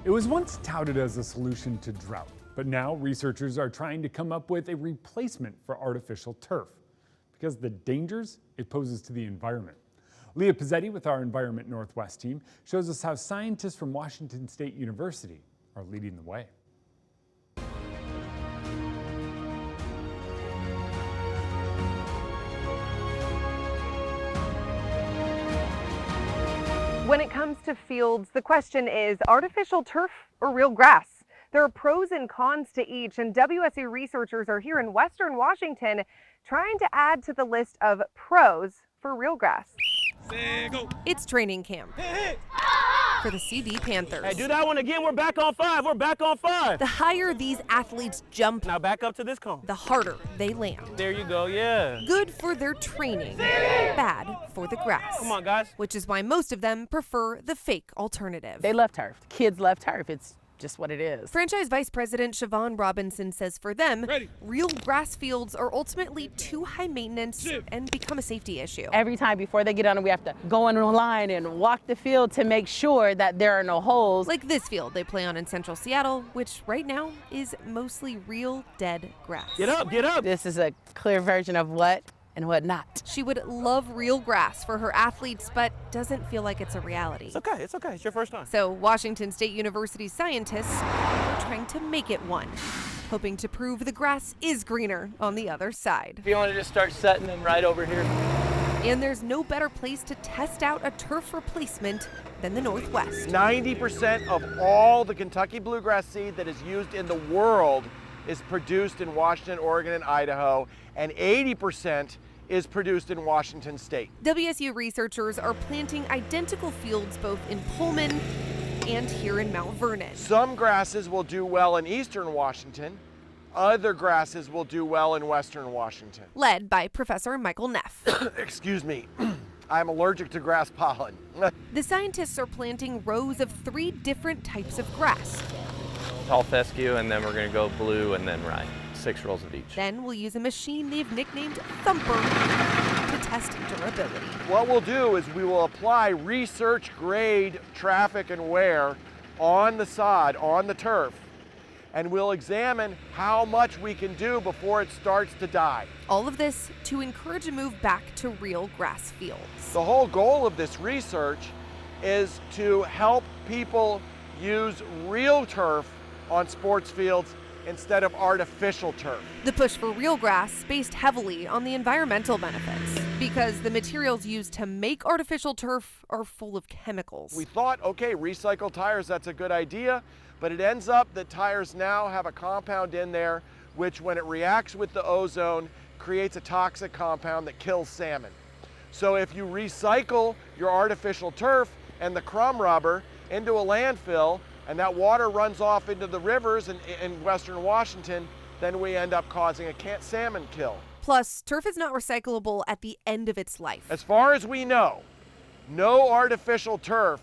It was once touted as a solution to drought, but now researchers are trying to come up with a replacement for artificial turf because of the dangers it poses to the environment. Leah Pizzetti with our Environment Northwest team shows us how scientists from Washington State University are leading the way. When it comes to fields, the question is artificial turf or real grass? There are pros and cons to each, and WSU researchers are here in Western Washington trying to add to the list of pros for real grass. It's training camp for the CD Panthers. Hey, do that one again. We're back on 5. We're back on 5. The higher these athletes jump, Now back up to this cone. the harder they land. There you go, yeah. Good for their training, bad for the grass. Come on, guys. Which is why most of them prefer the fake alternative. They love turf. Kids love turf. It's just what it is. Franchise Vice President Siobhan Robinson says for them, real grass fields are ultimately too high maintenance and become a safety issue. Every time before they get on it, we have to go on online and walk the field to make sure that there are no holes. Like this field they play on in central Seattle, which right now is mostly real dead grass. Get up, get up. This is a clear version of what and what not. She would love real grass for her athletes, but doesn't feel like it's a reality. It's okay, it's okay. It's your first time. So Washington State University scientists are trying to make it one, hoping to prove the grass is greener on the other side. If you want to just start setting them right over here. And there's no better place to test out a turf replacement than the Northwest. 90% of all the Kentucky bluegrass seed that is used in the world is produced in Washington, Oregon, and Idaho, and 80% is produced in Washington State. WSU researchers are planting identical fields both in Pullman and here in Mount Vernon. Some grasses will do well in eastern Washington. Other grasses will do well in western Washington. Led by Professor Michael Neff. Excuse me, I'm allergic to grass pollen. The scientists are planting rows of 3 different types of grass. Tall fescue, and then we're going to go blue and then rye. 6 rolls of each. Then we'll use a machine they've nicknamed Thumper to test durability. What we'll do is we will apply research grade traffic and wear on the sod, on the turf, and we'll examine how much we can do before it starts to die. All of this to encourage a move back to real grass fields. The whole goal of this research is to help people use real turf on sports fields instead of artificial turf. The push for real grass based heavily on the environmental benefits because the materials used to make artificial turf are full of chemicals. We thought, okay, recycled tires, that's a good idea, but it ends up that tires now have a compound in there which, when it reacts with the ozone, creates a toxic compound that kills salmon. So if you recycle your artificial turf and the crumb rubber into a landfill, and that water runs off into the rivers in western Washington, then we end up causing a salmon kill. Plus, turf is not recyclable at the end of its life. As far as we know, no artificial turf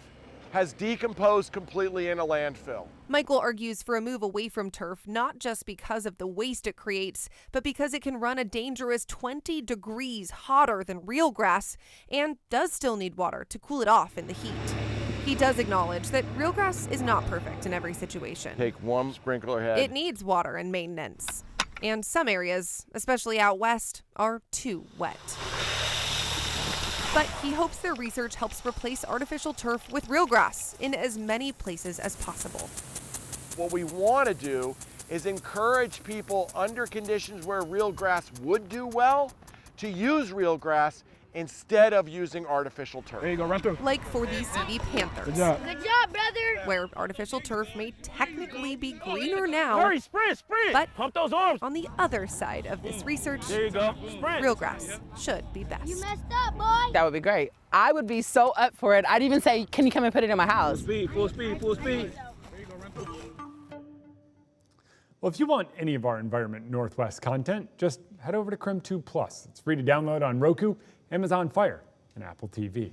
has decomposed completely in a landfill. Michael argues for a move away from turf, not just because of the waste it creates, but because it can run a dangerous 20 degrees hotter than real grass and does still need water to cool it off in the heat. He does acknowledge that real grass is not perfect in every situation. Take one sprinkler head. It needs water and maintenance. And some areas, especially out west, are too wet. But he hopes their research helps replace artificial turf with real grass in as many places as possible. What we want to do is encourage people under conditions where real grass would do well to use real grass instead of using artificial turf. There you go, run through. Like for these CD Panthers. Good job. Good job, brother. Where artificial turf may technically be greener now, Hurry, sprint, sprint. but Pump those arms. on the other side of this research, There you go. Sprint. real grass should be best. You messed up, boy. That would be great. I would be so up for it. I'd even say, can you come and put it in my house? Speed, full speed, full speed. Well, if you want any of our Environment Northwest content, just head over to KREM 2 Plus. It's free to download on Roku, Amazon Fire, and Apple TV.